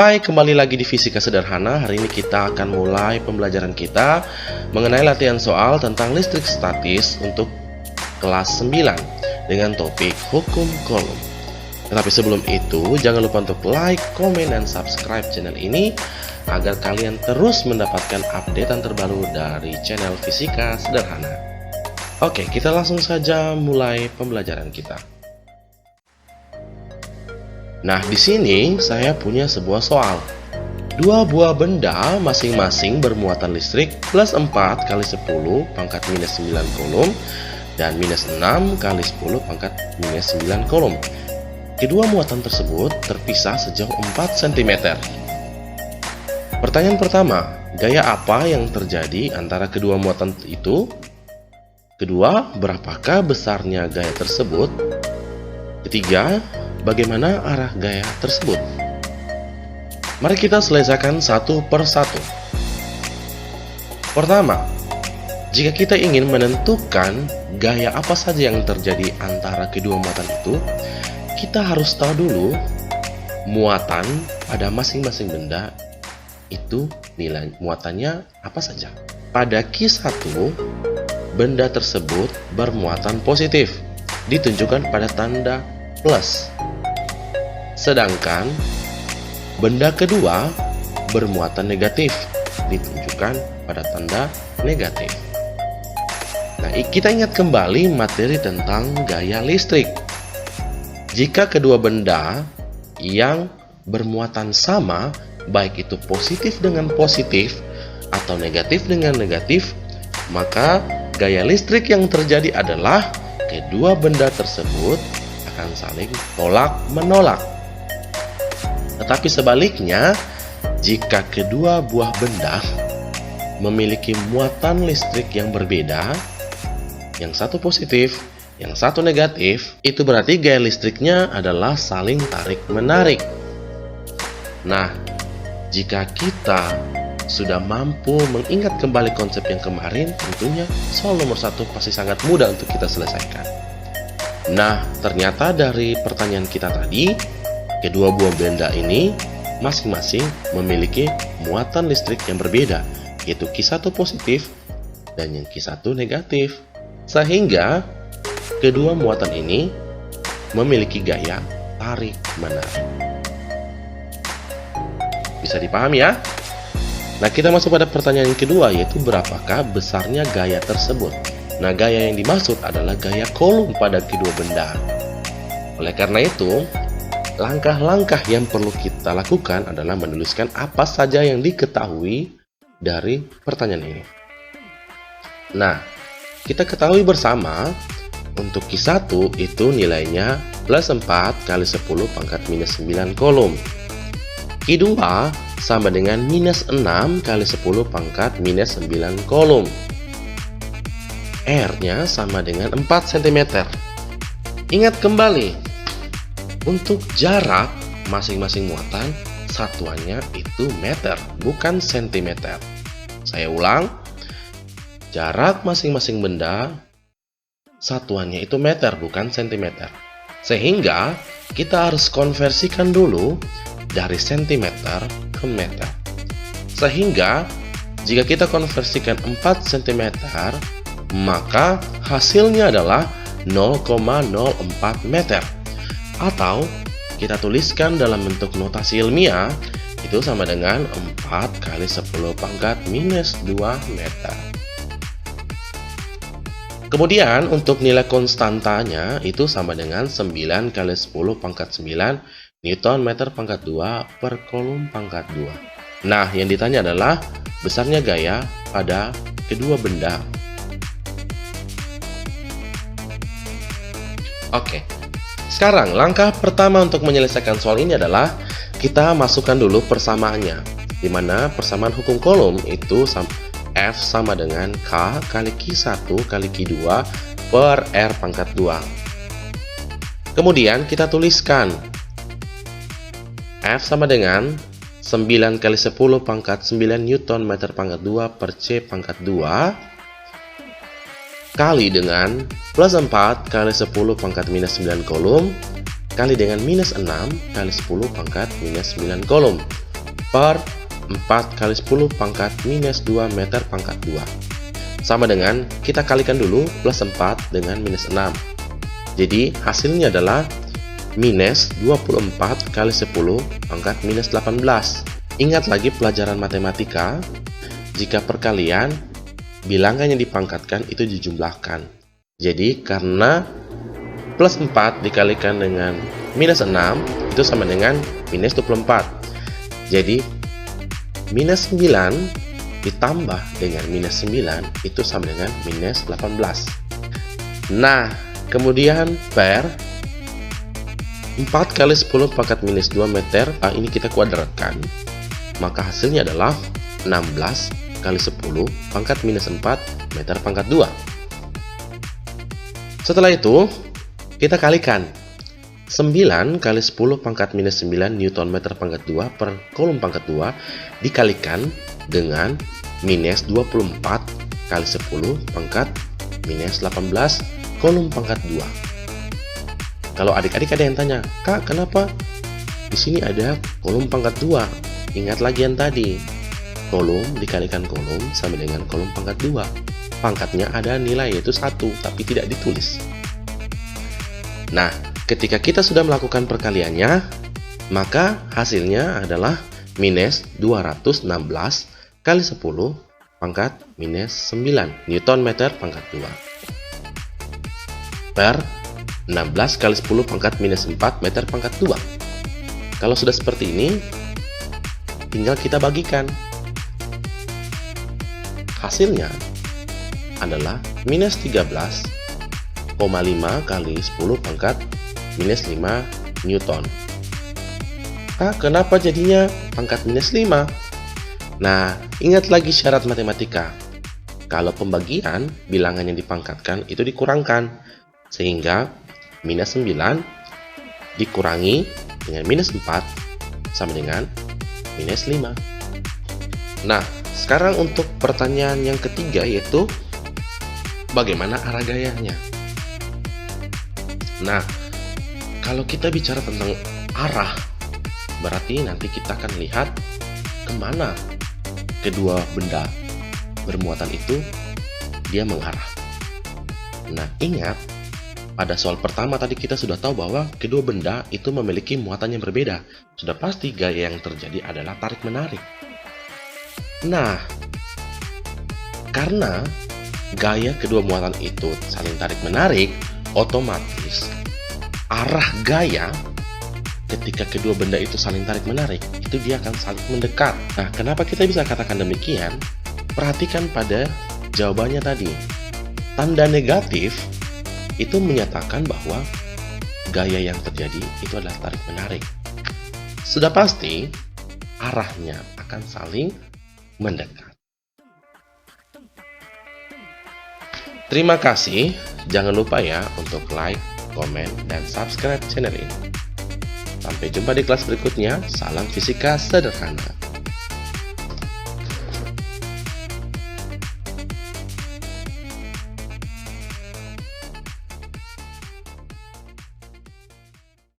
Hai, kembali lagi di Fisika Sederhana. Hari ini kita akan mulai pembelajaran kita mengenai latihan soal tentang listrik statis untuk kelas 9 dengan topik hukum Coulomb. Tetapi sebelum itu, jangan lupa untuk like, komen, dan subscribe channel ini agar kalian terus mendapatkan updatean terbaru dari channel Fisika Sederhana. Oke, kita langsung saja mulai pembelajaran kita. Nah, di sini saya punya sebuah soal. Dua buah benda masing-masing bermuatan listrik plus 4 kali 10 pangkat minus 9 Coulomb dan minus 6 kali 10 pangkat minus 9 Coulomb. Kedua muatan tersebut terpisah sejauh 4 cm. Pertanyaan pertama, gaya apa yang terjadi antara kedua muatan itu? Kedua, berapakah besarnya gaya tersebut? Ketiga, bagaimana arah gaya tersebut? Mari kita selesaikan satu per satu. Pertama, jika kita ingin menentukan gaya apa saja yang terjadi antara kedua muatan itu, kita harus tahu dulu muatan pada masing-masing benda itu nilai muatannya apa saja. Pada Q1, benda tersebut bermuatan positif, ditunjukkan pada tanda plus. Sedangkan benda kedua bermuatan negatif, ditunjukkan pada tanda negatif. Nah, kita ingat kembali materi tentang gaya listrik. Jika kedua benda yang bermuatan sama, baik itu positif dengan positif atau negatif dengan negatif, maka gaya listrik yang terjadi adalah kedua benda tersebut akan saling tolak-menolak. Tetapi sebaliknya, jika kedua buah benda memiliki muatan listrik yang berbeda, yang satu positif, yang satu negatif, itu berarti gaya listriknya adalah saling tarik-menarik. Nah, jika kita sudah mampu mengingat kembali konsep yang kemarin, tentunya soal nomor 1 pasti sangat mudah untuk kita selesaikan. Nah, ternyata dari pertanyaan kita tadi, kedua buah benda ini masing-masing memiliki muatan listrik yang berbeda, yaitu Q1 positif dan yang Q1 negatif. Sehingga kedua muatan ini memiliki gaya tarik-menarik. Bisa dipahami ya? Nah, kita masuk pada pertanyaan yang kedua, yaitu berapakah besarnya gaya tersebut? Nah, gaya yang dimaksud adalah gaya Coulomb pada kedua benda. Oleh karena itu, langkah-langkah yang perlu kita lakukan adalah menuliskan apa saja yang diketahui dari pertanyaan ini. Nah, kita ketahui bersama untuk Q1 itu nilainya plus 4 kali 10 pangkat minus 9 Coulomb. Q2 sama dengan minus 6 kali 10 pangkat minus 9 Coulomb. R-nya sama dengan 4 cm. Ingat kembali, untuk jarak masing-masing muatan, satuannya itu meter, bukan sentimeter. Saya ulang, jarak masing-masing benda, satuannya itu meter, bukan sentimeter. Sehingga, kita harus konversikan dulu dari sentimeter ke meter. Sehingga, jika kita konversikan 4 cm, maka hasilnya adalah 0,04 meter. Atau kita tuliskan dalam bentuk notasi ilmiah, itu sama dengan 4 kali 10 pangkat minus 2 meter. Kemudian untuk nilai konstantanya itu sama dengan 9 kali 10 pangkat 9 Newton meter pangkat 2 per Coulomb pangkat 2. Nah, yang ditanya adalah besarnya gaya pada kedua benda. Oke, sekarang langkah pertama untuk menyelesaikan soal ini adalah kita masukkan dulu persamaannya, di mana persamaan hukum Coulomb itu F sama dengan K kali Q1 kali Q2 per R pangkat 2. Kemudian kita tuliskan F sama dengan 9 kali 10 pangkat 9 Newton meter pangkat 2 per C pangkat 2 kali dengan plus 4 kali 10 pangkat minus 9 Coulomb kali dengan minus 6 kali 10 pangkat minus 9 Coulomb. per 4 kali 10 pangkat minus 2 meter pangkat 2. Sama dengan kita kalikan dulu plus 4 dengan minus 6. Jadi hasilnya adalah minus 24 kali 10 pangkat minus 18. Ingat lagi pelajaran matematika, jika perkalian, bilangan yang dipangkatkan itu dijumlahkan. Jadi karena plus 4 dikalikan dengan minus 6 itu sama dengan minus 24. Jadi minus 9 ditambah dengan minus 9 itu sama dengan minus 18. Nah, kemudian per 4 kali 10 pangkat minus 2 meter, ini kita kuadratkan. Maka hasilnya adalah 16 kali 10 pangkat minus 4 meter pangkat 2. Setelah itu, kita kalikan 9 kali 10 pangkat minus 9 Newton meter pangkat 2 per kolom pangkat 2 dikalikan dengan minus 24 kali 10 pangkat minus 18 kolom pangkat 2. Kalau adik-adik ada yang tanya, Kak, kenapa di sini ada kolom pangkat 2? Ingat lagi yang tadi, kolom dikalikan kolom sama dengan kolom pangkat 2. Pangkatnya ada nilai yaitu 1, tapi tidak ditulis. Nah, ketika kita sudah melakukan perkaliannya, maka hasilnya adalah minus 216 kali 10 pangkat minus 9 Newton meter pangkat 2 per 16 kali 10 pangkat minus 4 meter pangkat 2. Kalau sudah seperti ini, tinggal kita bagikan. Hasilnya adalah minus 13,5 kali 10 pangkat minus 5 Newton. Kenapa jadinya pangkat minus 5? Nah, ingat lagi syarat matematika. Kalau pembagian, bilangan yang dipangkatkan itu dikurangkan. Sehingga minus 9 dikurangi dengan minus 4 sama dengan minus 5. Nah, sekarang untuk pertanyaan yang ketiga yaitu bagaimana arah gayanya. Nah, kalau kita bicara tentang arah, berarti nanti kita akan lihat kemana kedua benda bermuatan itu dia mengarah. Nah, ingat pada soal pertama tadi kita sudah tahu bahwa kedua benda itu memiliki muatan yang berbeda. Sudah pasti gaya yang terjadi adalah tarik-menarik. Nah, karena gaya kedua muatan itu saling tarik-menarik, otomatis arah gaya ketika kedua benda itu saling tarik-menarik, itu dia akan saling mendekat. Nah, kenapa kita bisa katakan demikian? Perhatikan pada jawabannya tadi. Tanda negatif itu menyatakan bahwa gaya yang terjadi itu adalah tarik-menarik. Sudah pasti arahnya akan saling mendekat. Terima kasih. Jangan lupa ya untuk like, komen, dan subscribe channel ini. Sampai jumpa di kelas berikutnya. Salam fisika sederhana.